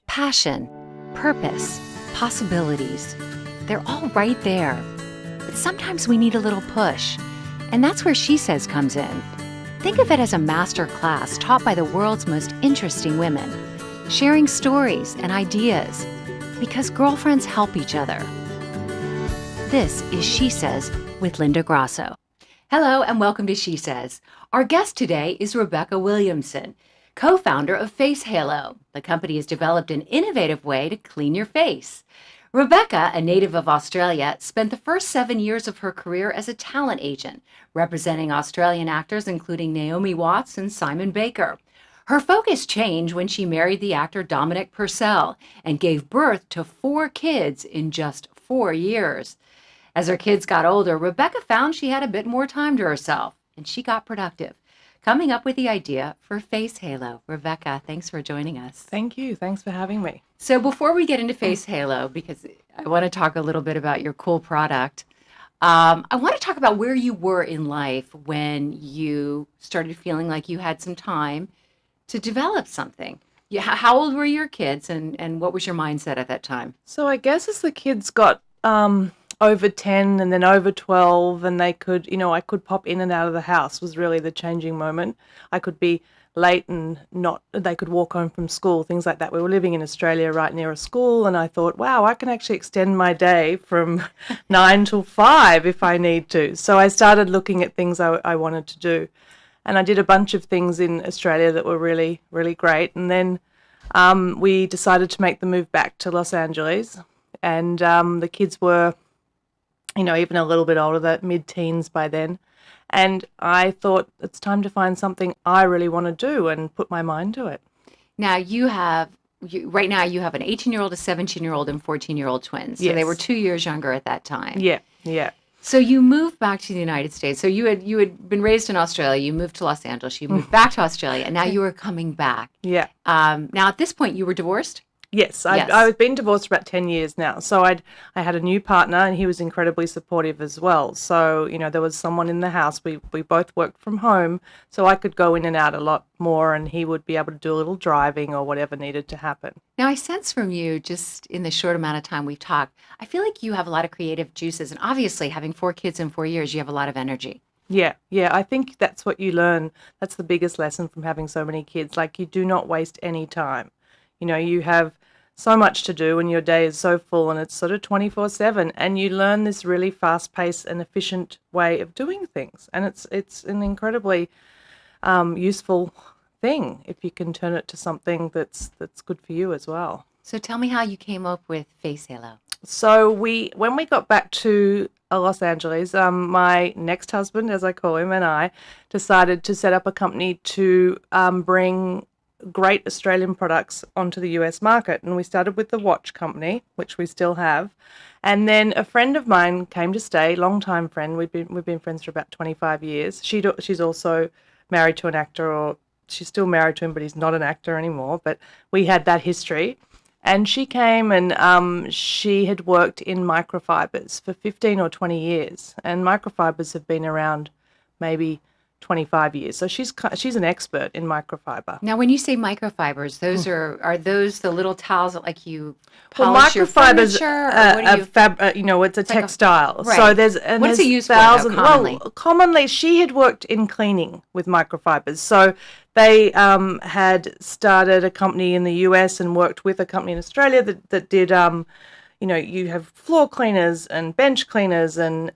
Passion, purpose, possibilities. They're all right there. But sometimes we need a little push. And that's where SheSez comes in. Think of it as a master class taught by the world's most interesting women, sharing stories and ideas, because girlfriends help each other. This is SheSez with Linda Grasso. Hello and welcome to SheSez. Our guest today is Rebecca Williamson, co-founder of Face Halo. The company has developed an innovative way to clean your face. Rebecca, a native of Australia, spent the first 7 years of her career as a talent agent, representing Australian actors including Naomi Watts and Simon Baker. Her focus changed when she married the actor Dominic Purcell and gave birth to 4 kids in just 4 years. As her kids got older, Rebecca found she had a bit more time to herself, and she got productive, coming up with the idea for Face Halo. Rebecca, thanks for joining us. Thank you. Thanks for having me. So before we get into Face Halo, because I want to talk a little bit about your cool product, I want to talk about where you were in life when you started feeling like you had some time to develop something. How old were your kids, and what was your mindset at that time? So I guess as the kids got over 10 and then over 12, and they could, I could pop in and out of the house was really the changing moment. I could be late and they could walk home from school, things like that. We were living in Australia right near a school, and I thought, wow, I can actually extend my day from 9 till 5 if I need to. So I started looking at things I wanted to do. And I did a bunch of things in Australia that were really, really great. And then we decided to make the move back to Los Angeles. And the kids were, even a little bit older, that mid-teens by then. And I thought it's time to find something I really want to do and put my mind to it. Now right now you have an 18-year-old, a 17-year-old, and 14-year-old twins. So Yes. they were 2 years younger at that time. Yeah. So you moved back to the United States. So you had been raised in Australia. You moved to Los Angeles. You moved back to Australia, and now you were coming back. Yeah. Now at this point, you were divorced? Yes, I've been divorced for about 10 years now. So I had a new partner, and he was incredibly supportive as well. So, there was someone in the house. We both worked from home, so I could go in and out a lot more, and he would be able to do a little driving or whatever needed to happen. Now, I sense from you, just in the short amount of time we've talked, I feel like you have a lot of creative juices. And obviously, having 4 kids in 4 years, you have a lot of energy. Yeah, I think that's what you learn. That's the biggest lesson from having so many kids. Like, you do not waste any time. You have so much to do and your day is so full, and it's sort of 24/7, and you learn this really fast-paced and efficient way of doing things. And it's an incredibly useful thing if you can turn it to something that's good for you as well. So tell me how you came up with Face Halo. So when we got back to Los Angeles, my next husband, as I call him, and I decided to set up a company to bring great Australian products onto the US market. And we started with the watch company, which we still have. And then a friend of mine came to stay, longtime friend. We've been friends for about 25 years. She's also married to an actor, or she's still married to him, but he's not an actor anymore. But we had that history. And she came, and she had worked in microfibers for 15 or 20 years. And microfibers have been around maybe 25 years. So she's an expert in microfiber. Now, when you say microfibers, those are those the little towels that like you polish your microfibers, furniture? it's a textile. Right. So What's it used for, thousands. though, commonly? Well, commonly she had worked in cleaning with microfibers. So they had started a company in the US and worked with a company in Australia that did you have floor cleaners and bench cleaners and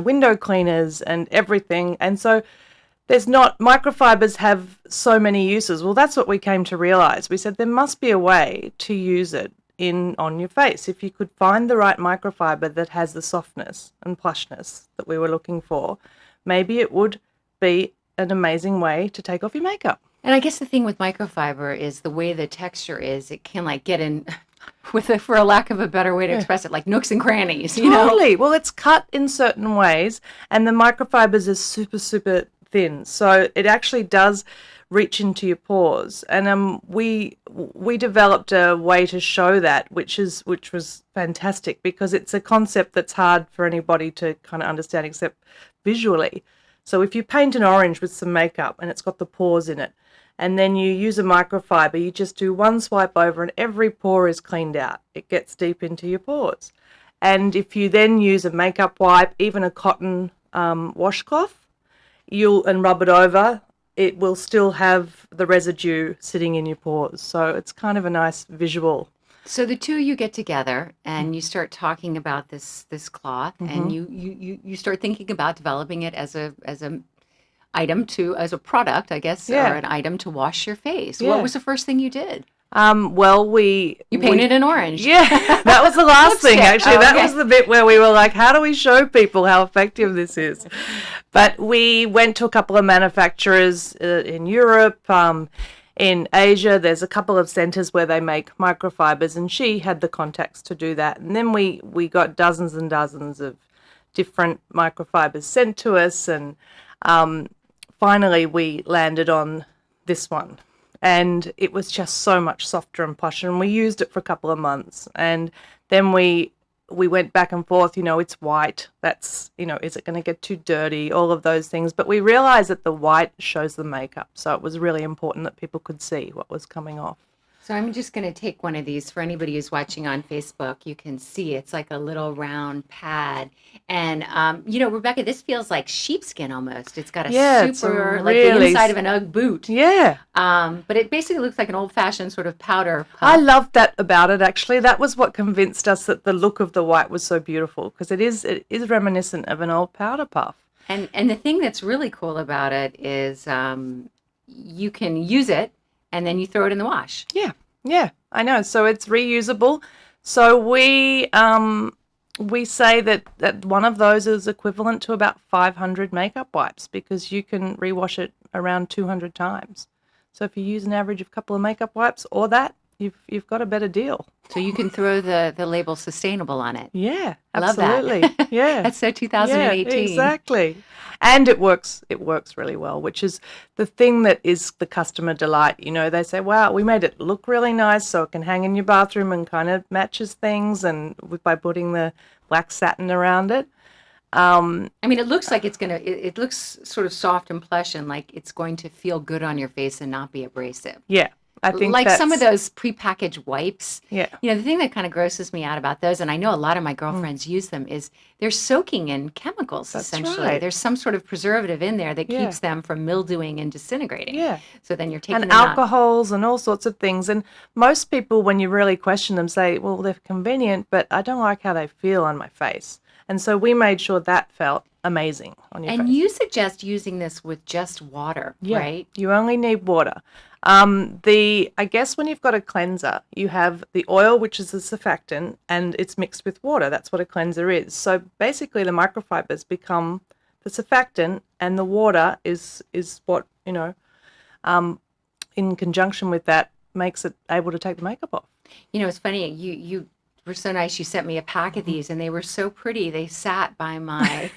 window cleaners and everything. And so microfibers have so many uses. Well, that's what we came to realize. We said there must be a way to use it on your face. If you could find the right microfiber that has the softness and plushness that we were looking for, maybe it would be an amazing way to take off your makeup. And I guess the thing with microfiber is the way the texture is, it can like get in for a lack of a better way to express it, like nooks and crannies, Totally. Well, it's cut in certain ways, and the microfibers are super, super thin. So it actually does reach into your pores. And we developed a way to show that, which was fantastic, because it's a concept that's hard for anybody to kind of understand except visually. So if you paint an orange with some makeup and it's got the pores in it, and then you use a microfiber. You just do one swipe over and every pore is cleaned out. It gets deep into your pores. And if you then use a makeup wipe, even a cotton washcloth, and rub it over, it will still have the residue sitting in your pores. So it's kind of a nice visual. So the two of you get together and you start talking about this cloth, and you start thinking about developing it as a as a product, I guess, or an item to wash your face. What was the first thing you did? Well, you painted in orange. Yeah, that was the last thing, actually. That was the bit where we were like, how do we show people how effective this is? But we went to a couple of manufacturers in Europe, in Asia. There's a couple of centers where they make microfibers, and she had the contacts to do that. And then we got dozens and dozens of different microfibers sent to us, and finally we landed on this one. And it was just so much softer and plusher, and we used it for a couple of months. And then we went back and forth, it's white. That's, is it going to get too dirty? All of those things. But we realized that the white shows the makeup. So it was really important that people could see what was coming off. So I'm just going to take one of these for anybody who's watching on Facebook. You can see it's like a little round pad. And, Rebecca, this feels like sheepskin almost. It's got a super, like the inside of an Ugg boot. Yeah. But it basically looks like an old-fashioned sort of powder puff. I loved that about it, actually. That was what convinced us that the look of the white was so beautiful, because it is reminiscent of an old powder puff. And the thing that's really cool about it is you can use it and then you throw it in the wash. Yeah, I know. So it's reusable. So we say that one of those is equivalent to about 500 makeup wipes, because you can rewash it around 200 times. So if you use an average of a couple of makeup wipes or that, you've got a better deal. So you can throw the label sustainable on it. Yeah, absolutely. Love that. Yeah. That's so 2018. Yeah, exactly. And it works really well, which is the thing that is the customer delight. They say, wow, we made it look really nice so it can hang in your bathroom and kind of matches things, and by putting the black satin around it. It looks like it looks sort of soft and plush, and like it's going to feel good on your face and not be abrasive. Yeah. I think like some of those prepackaged wipes. Yeah. The thing that kind of grosses me out about those, and I know a lot of my girlfriends use them, is they're soaking in chemicals, essentially. Right. There's some sort of preservative in there that keeps them from mildewing and disintegrating. Yeah. So then you're taking and them alcohols and all sorts of things. And most people, when you really question them, say, well, they're convenient, but I don't like how they feel on my face. And so we made sure that felt amazing on your face. And you suggest using this with just water, right? You only need water. I guess when you've got a cleanser, you have the oil, which is a surfactant, and it's mixed with water. That's what a cleanser is. So basically the microfibers become the surfactant, and the water is what, in conjunction with that, makes it able to take the makeup off. It's funny, you were so nice. You sent me a pack of these, and they were so pretty. They sat by my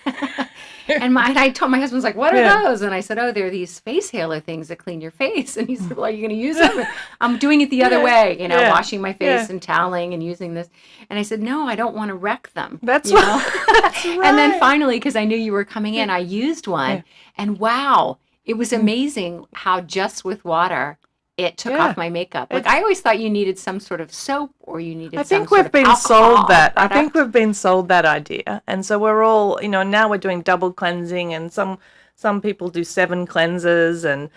and I told my husband, was like, what are those? And I said, oh, they're these face halo things that clean your face. And he said, well, are you going to use them? I'm doing it the other way, washing my face and toweling and using this. And I said, no, I don't want to wreck them. That's right. That's right. And then finally, because I knew you were coming in, I used one, and wow, it was amazing how just with water it took off my makeup. Like I always thought you needed some sort of soap, or you needed I think we've been sold that. I think we've been sold that idea. And so we're all, now we're doing double cleansing, and some people do 7 cleansers. And,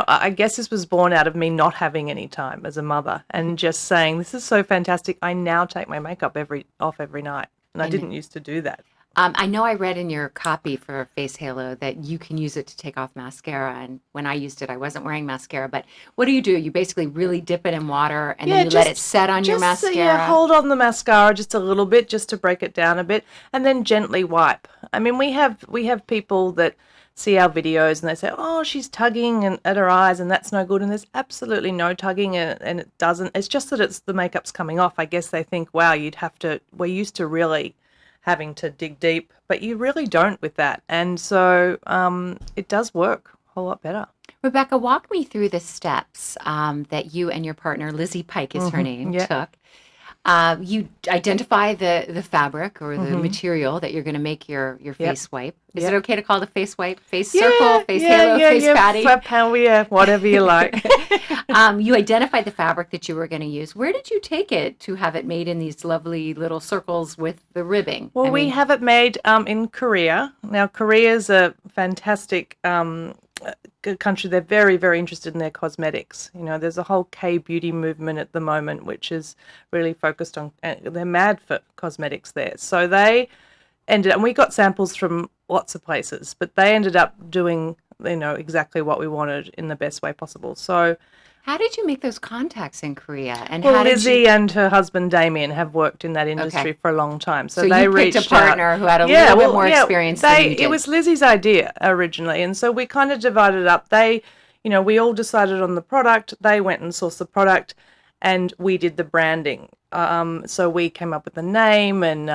I guess this was born out of me not having any time as a mother and just saying, this is so fantastic. I now take my makeup off every night. And I didn't used to do that. I know I read in your copy for Face Halo that you can use it to take off mascara. And when I used it, I wasn't wearing mascara. But what do? You basically really dip it in water, and then you let it set on your mascara? Yeah, hold on the mascara just a little bit, just to break it down a bit, and then gently wipe. I mean, we have people that see our videos and they say, oh, she's tugging at her eyes and that's no good. And there's absolutely no tugging, and it doesn't. It's just that the makeup's coming off. I guess they think, wow, we're used to really having to dig deep, but you really don't with that. And so it does work a whole lot better. Rebecca, walk me through the steps that you and your partner, Lizzie Pike is her name, took You identify the fabric or the Mm-hmm. material that you're going to make your face wipe. Is it okay to call it a face wipe? Face Yeah, circle, face halo, face patty? Flap panel, yeah, whatever you like. You identified the fabric that you were going to use. Where did you take it to have it made in these lovely little circles with the ribbing? Well, we have it made in Korea. Now, Korea's a fantastic country. They're very, very interested in their cosmetics. You know, there's a whole K-beauty movement at the moment, which is really focused on, they're mad for cosmetics there. So they ended, and we got samples from lots of places, but they ended up doing, you know, exactly what we wanted in the best way possible. So how did you make those contacts in Korea? And well, how did Lizzie you... and her husband Damien have worked in that industry for a long time. So they you picked reached a partner out. who had a little bit more experience than you did. It was Lizzie's idea originally, and so we kind of divided it up. They, you know, we all decided on the product. They went and sourced the product, and we did the branding. So we came up with the name and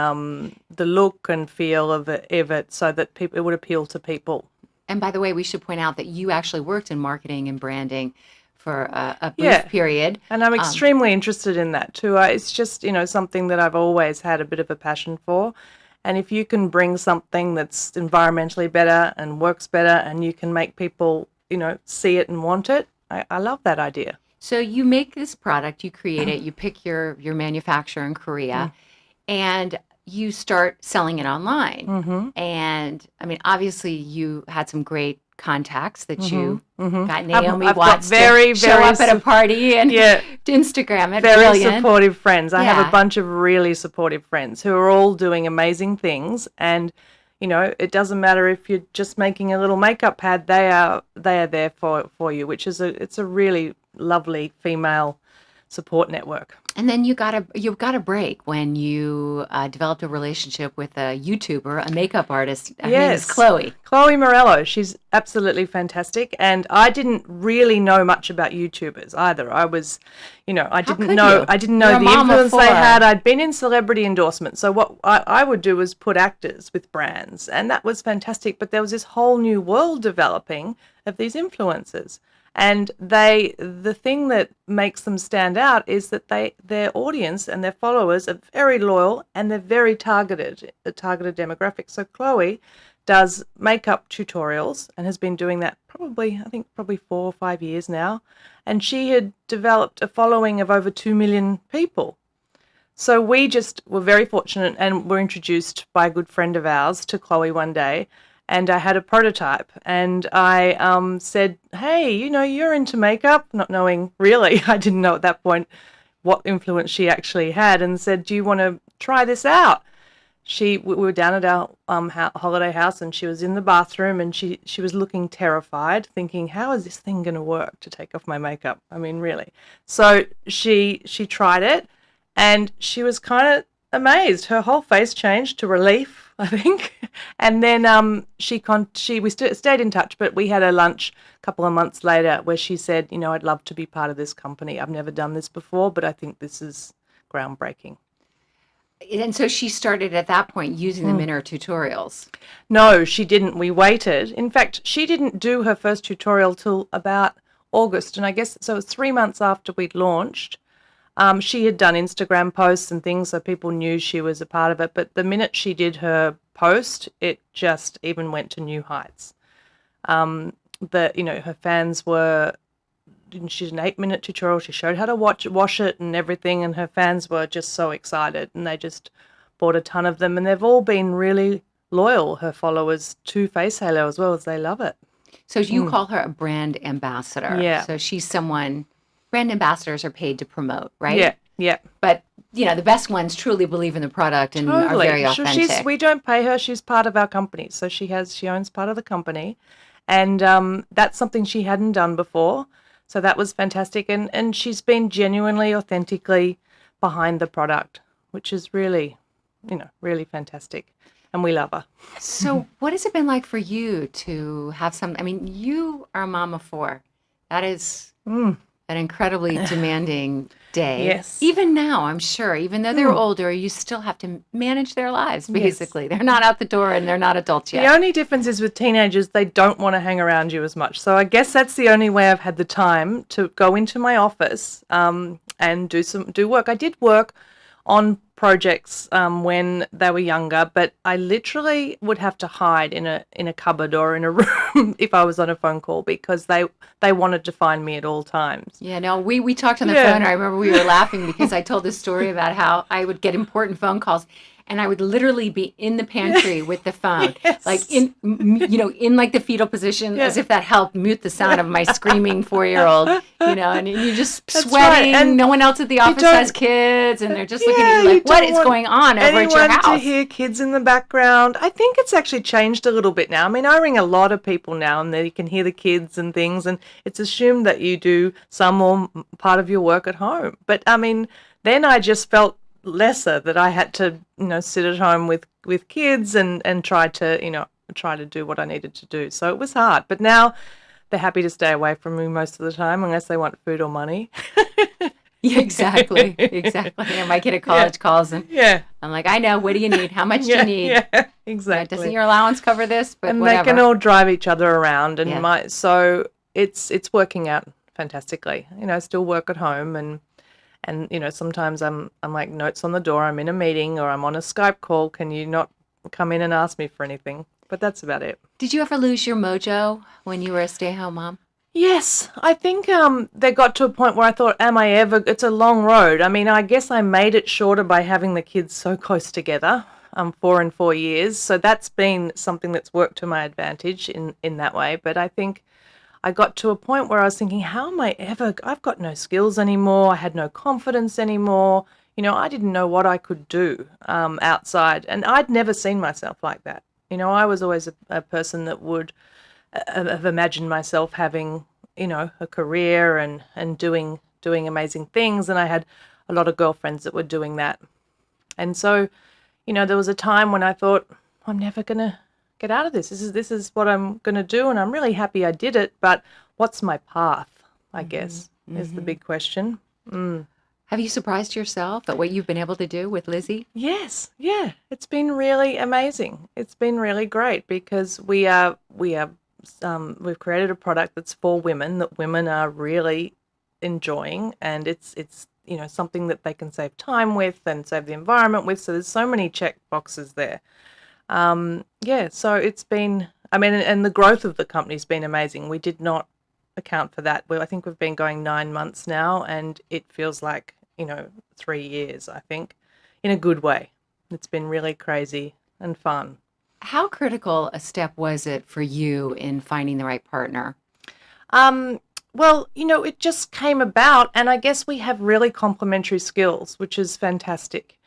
the look and feel of it so that it would appeal to people. And by the way, we should point out that you actually worked in marketing and branding for a brief period. And I'm extremely interested in that too. It's just, you know, something that I've always had a bit of a passion for. And if you can bring something that's environmentally better and works better and you can make people, you know, see it and want it, I love that idea. So you make this product, you create it, you pick your manufacturer in Korea, and you start selling it online. And I mean, obviously you had some great contacts that you got Naomi Watts to show up at a party and Instagram it. Very Brilliant. supportive friends. I have a bunch of really supportive friends who are all doing amazing things, and you know, it doesn't matter if you're just making a little makeup pad, they are there for you, which is it's a really lovely female support network. And then you got a break when you developed a relationship with a YouTuber, a makeup artist. Her name is Chloe. Chloe Morello. She's absolutely fantastic. And I didn't really know much about YouTubers either. I was, you know, I didn't know the influence they had. I'd been in celebrity endorsements. So what I would do was put actors with brands, and that was fantastic. But there was this whole new world developing of these influencers. And the thing that makes them stand out is that their audience and their followers are very loyal and they're very targeted demographic. So Chloe does makeup tutorials and has been doing that probably 4 or 5 years now. And she had developed a following of over 2 million people. So we just were very fortunate and were introduced by a good friend of ours to Chloe one day. And I had a prototype, and I said, hey, you know, you're into makeup, not knowing really, I didn't know at that point what influence she actually had, and said, do you want to try this out? We were down at our holiday house, and she was in the bathroom, and she was looking terrified, thinking, how is this thing going to work to take off my makeup? I mean, really. So she tried it, and she was kind of amazed. Her whole face changed to relief, I think. And then we stayed in touch, but we had a lunch a couple of months later where she said, you know, I'd love to be part of this company. I've never done this before, but I think this is groundbreaking. And so she started at that point using them in her tutorials. No, she didn't. We waited. In fact, she didn't do her first tutorial till about August. And I guess so it was 3 months after we'd launched. She had done Instagram posts and things, so people knew she was a part of it. But the minute she did her post, it just even went to new heights. Her fans were. She did an 8-minute tutorial. She showed how to wash it and everything, and her fans were just so excited, and they just bought a ton of them, and they've all been really loyal, her followers, to Face Halo as well, as they love it. So you call her a brand ambassador. Yeah. So she's someone. Brand ambassadors are paid to promote, right? Yeah. But, you know, the best ones truly believe in the product and are very authentic. We don't pay her. She's part of our company. So she owns part of the company. And that's something she hadn't done before. So that was fantastic. And she's been genuinely, authentically behind the product, which is really, really fantastic. And we love her. So what has it been like for you to have you are a mom of 4. That is... an incredibly demanding day. Yes. Even now, I'm sure, even though they're older, you still have to manage their lives, basically. Yes. They're not out the door and they're not adults yet. The only difference is with teenagers, they don't want to hang around you as much. So I guess that's the only way I've had the time to go into my office and do work. I did work on projects when they were younger, but I literally would have to hide in a cupboard or in a room if I was on a phone call, because they wanted to find me at all times. Yeah, no, we talked on the phone. I remember we were laughing because I told this story about how I would get important phone calls, and I would literally be in the pantry with the phone, like in like the fetal position, as if that helped mute the sound of my screaming 4-year-old, and you're just sweating. Right. And no one else at the office has kids, and they're just looking at you like, what is going on over at your house? To hear kids in the background. I think it's actually changed a little bit now. I mean, I ring a lot of people now, and you can hear the kids and things, and it's assumed that you do some or part of your work at home. But I mean, then I just felt lesser that I had to sit at home with kids and try to do what I needed to do. So it was hard, but now they're happy to stay away from me most of the time unless they want food or money. Yeah, exactly. And my kid at college calls and I'm like, I know, what do you need, how much do you need? Yeah, exactly. Doesn't your allowance cover this? But and whatever. They can all drive each other around, and so it's working out fantastically. I still work at home, and sometimes I'm like, notes on the door, I'm in a meeting or I'm on a Skype call, can you not come in and ask me for anything? But that's about it. Did you ever lose your mojo when you were a stay-at-home mom? Yes, I think they got to a point where I thought, am I ever, it's a long road. I mean, I guess I made it shorter by having the kids so close together, 4 and 4 years. So that's been something that's worked to my advantage in that way. But I think I got to a point where I was thinking, how am I ever, I've got no skills anymore. I had no confidence anymore. I didn't know what I could do outside. And I'd never seen myself like that. I was always a person that would have imagined myself having, a career and doing amazing things. And I had a lot of girlfriends that were doing that. And so, there was a time when I thought, I'm never going to get out of this. This is what I'm going to do, and I'm really happy I did it, but what's my path, I guess, is the big question. Have you surprised yourself at what you've been able to do with Lizzie? Yes, yeah. It's been really amazing. It's been really great because we've created a product that's for women that women are really enjoying, and it's something that they can save time with and save the environment with. So there's so many check boxes there. So it's been, and the growth of the company's been amazing. We did not account for that. I think we've been going 9 months now, and it feels like, 3 years, I think, in a good way. It's been really crazy and fun. How critical a step was it for you in finding the right partner? Well, it just came about, and I guess we have really complementary skills, which is fantastic.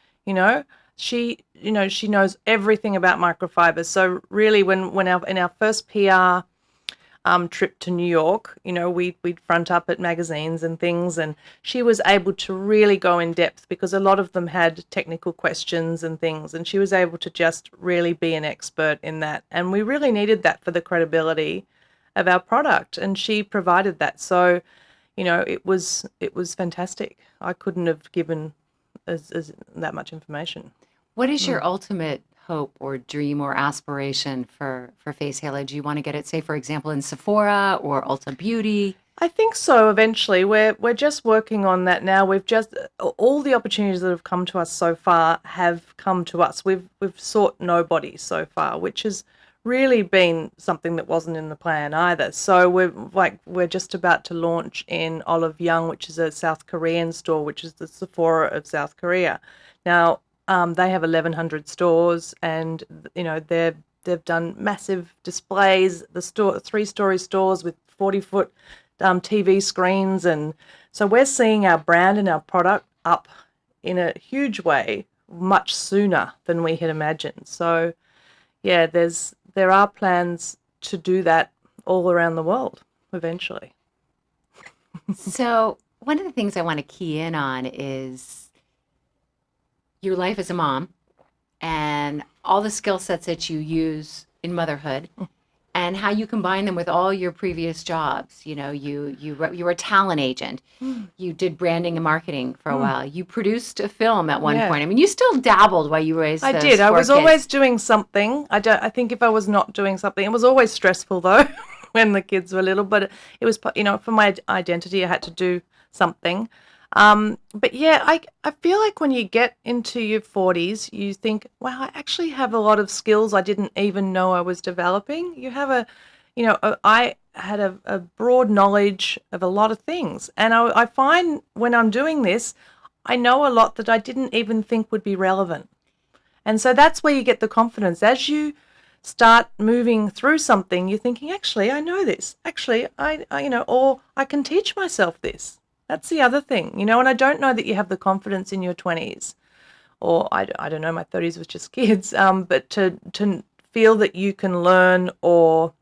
She knows everything about microfibers. So really, in our first PR trip to New York, we'd front up at magazines and things, and she was able to really go in depth because a lot of them had technical questions and things, and she was able to just really be an expert in that. And we really needed that for the credibility of our product, and she provided that. So, it was fantastic. I couldn't have given as that much information. What is your ultimate hope or dream or aspiration for Face Halo? Do you want to get it, say, for example, in Sephora or Ulta Beauty? I think so. Eventually, we're just working on that now. We've just all the opportunities that have come to us so far have come to us. We've sought nobody so far, which has really been something that wasn't in the plan either. So we're just about to launch in Olive Young, which is a South Korean store, which is the Sephora of South Korea. Now, they have 1,100 stores, and they've done massive displays. The store, 3-story stores with 40-foot TV screens, and so we're seeing our brand and our product up in a huge way much sooner than we had imagined. So, yeah, there are plans to do that all around the world eventually. So one of the things I want to key in on is your life as a mom and all the skill sets that you use in motherhood and how you combine them with all your previous jobs. You were a talent agent. You did branding and marketing for a while. You produced a film at one point. I mean, you still dabbled while you raised those 4 kids. I was always doing something. I think if I was not doing something, it was always stressful though when the kids were little, but it was, for my identity, I had to do something. But yeah, I feel like when you get into your 40s, you think, wow, I actually have a lot of skills I didn't even know I was developing. You have I had a broad knowledge of a lot of things. And I find when I'm doing this, I know a lot that I didn't even think would be relevant. And so that's where you get the confidence. As you start moving through something, you're thinking, actually, I know this. Actually, or I can teach myself this. That's the other thing, and I don't know that you have the confidence in your 20s, or I don't know, my 30s was just kids, but to feel that you can learn or,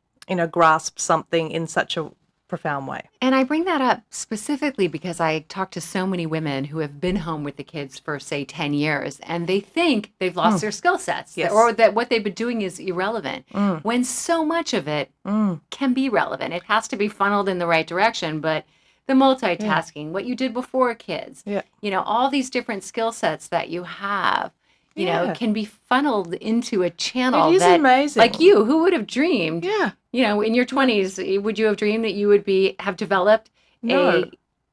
grasp something in such a profound way. And I bring that up specifically because I talk to so many women who have been home with the kids for, say, 10 years, and they think they've lost their skill sets, Yes. or that what they've been doing is irrelevant, when so much of it can be relevant. It has to be funneled in the right direction, but the multitasking, what you did before kids, all these different skill sets that you have, can be funneled into a channel. It is amazing. Like you, who would have dreamed? Yeah. In your 20s, would you have dreamed that you would have developed No,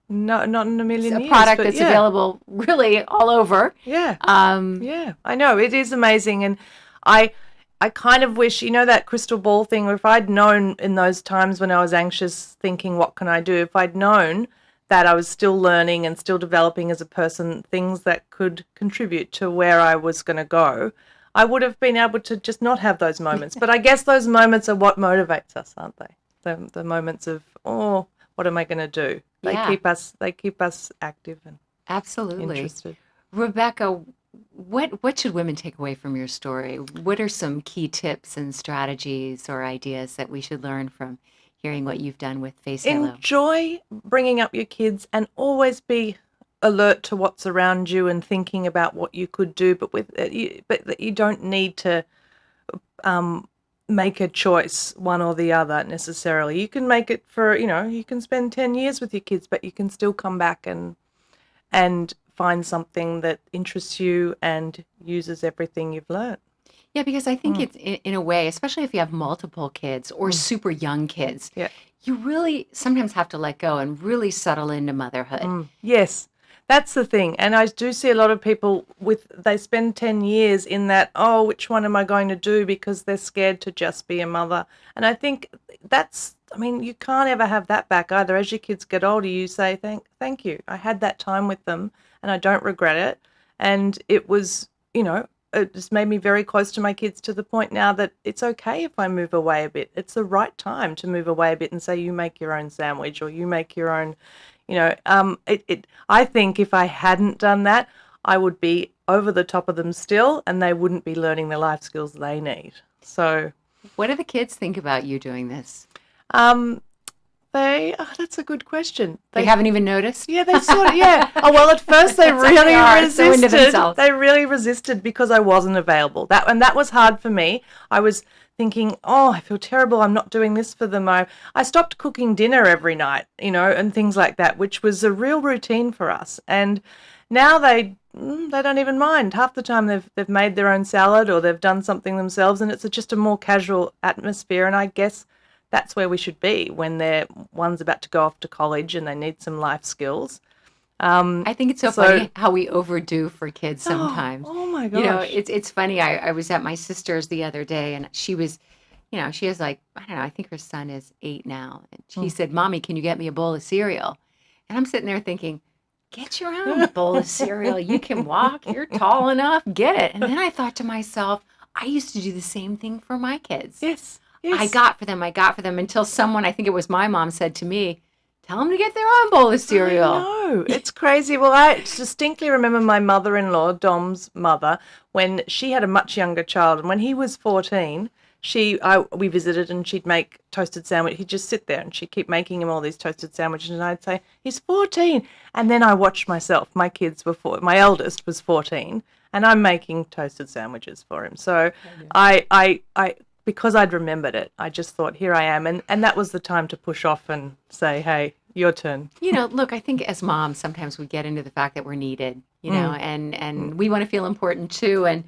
not in a million years. product that's available really all over? Yeah. Yeah, I know. It is amazing. And I kind of wish, that crystal ball thing, or if I'd known in those times when I was anxious thinking, what can I do? If I'd known that I was still learning and still developing as a person, things that could contribute to where I was going to go, I would have been able to just not have those moments. But I guess those moments are what motivates us, aren't they? The moments of, what am I going to do? They keep us active and absolutely interested. Rebecca, what should women take away from your story? What are some key tips and strategies or ideas that we should learn from hearing what you've done with Face Halo? Enjoy bringing up your kids and always be alert to what's around you and thinking about what you could do, but that you don't need to make a choice one or the other necessarily. You can make it for, you can spend 10 years with your kids, but you can still come back and find something that interests you and uses everything you've learned. Yeah, because I think it's in a way, especially if you have multiple kids or super young kids, you really sometimes have to let go and really settle into motherhood. Yes, that's the thing. And I do see a lot of people they spend 10 years in that, which one am I going to do, because they're scared to just be a mother. And I think you can't ever have that back either. As your kids get older, you say, thank you. I had that time with them and I don't regret it. And it was, it just made me very close to my kids, to the point now that it's okay if I move away a bit. It's the right time to move away a bit and say, you make your own sandwich, or you make your own, I think if I hadn't done that, I would be over the top of them still, and they wouldn't be learning the life skills they need. So what do the kids think about you doing this? That's a good question. They haven't even noticed? Yeah, they sort of, yeah. Oh, well, at first they really resisted. They really resisted because I wasn't available. That was hard for me. I was thinking, I feel terrible. I'm not doing this for them. I stopped cooking dinner every night, and things like that, which was a real routine for us. And now they don't even mind. Half the time they've made their own salad, or they've done something themselves, and it's just a more casual atmosphere. And I guess that's where we should be when one's about to go off to college and they need some life skills. I think it's so funny how we overdo for kids sometimes. Oh my gosh. It's funny. I was at my sister's the other day, and she was, she has I don't know, I think her son is 8 now. And he said, Mommy, can you get me a bowl of cereal? And I'm sitting there thinking, get your own bowl of cereal. You can walk. You're tall enough. Get it. And then I thought to myself, I used to do the same thing for my kids. Yes. I got for them until someone, I think it was my mom, said to me, tell them to get their own bowl of cereal. I know. It's crazy. Well, I distinctly remember my mother-in-law, Dom's mother, when she had a much younger child. And when he was 14, we visited, and she'd make toasted sandwich. He'd just sit there and she'd keep making him all these toasted sandwiches. And I'd say, he's 14. And then I watched myself. My kids were my eldest was 14, and I'm making toasted sandwiches for him. So I because I'd remembered it, I just thought, here I am. And that was the time to push off and say, hey, your turn. Look, I think as moms, sometimes we get into the fact that we're needed, and we want to feel important too. And,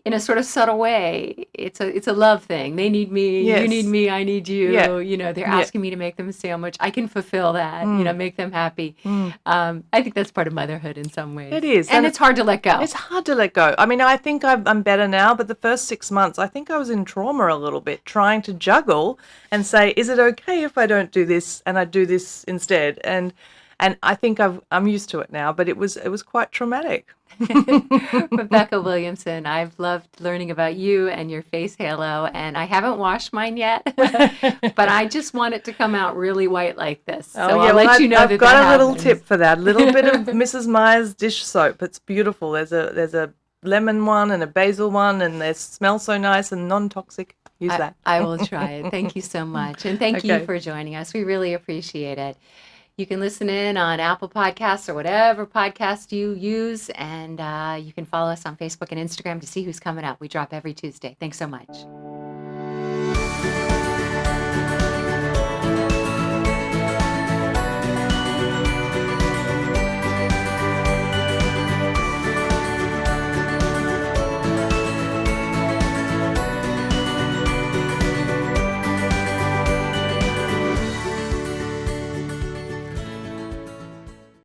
in a sort of subtle way, it's a love thing. They need me, you need Yes. me, I need you. Yeah. They're Yeah. asking me to make them a sandwich. I can fulfill that, make them happy. I think that's part of motherhood in some ways. It is. And it's hard to let go. It's hard to let go. I mean, I think I'm better now, but the first 6 months, I think I was in trauma a little bit, trying to juggle and say, is it okay if I don't do this and I do this instead? And I think I'm used to it now, but it was quite traumatic. Rebecca Williamson, I've loved learning about you and your face halo, and I haven't washed mine yet, but I just want it to come out really white like this. So I'll let you know I've that got that a little happens. tip for that. A little bit of Mrs. Meyer's dish soap. It's beautiful. There's a lemon one and a basil one, and they smell so nice and non-toxic. Use that. I will try it. Thank you so much, and thank you Okay. for joining us. We really appreciate it. You can listen in on Apple Podcasts or whatever podcast you use, and you can follow us on Facebook and Instagram to see who's coming up. We drop every Tuesday. Thanks so much.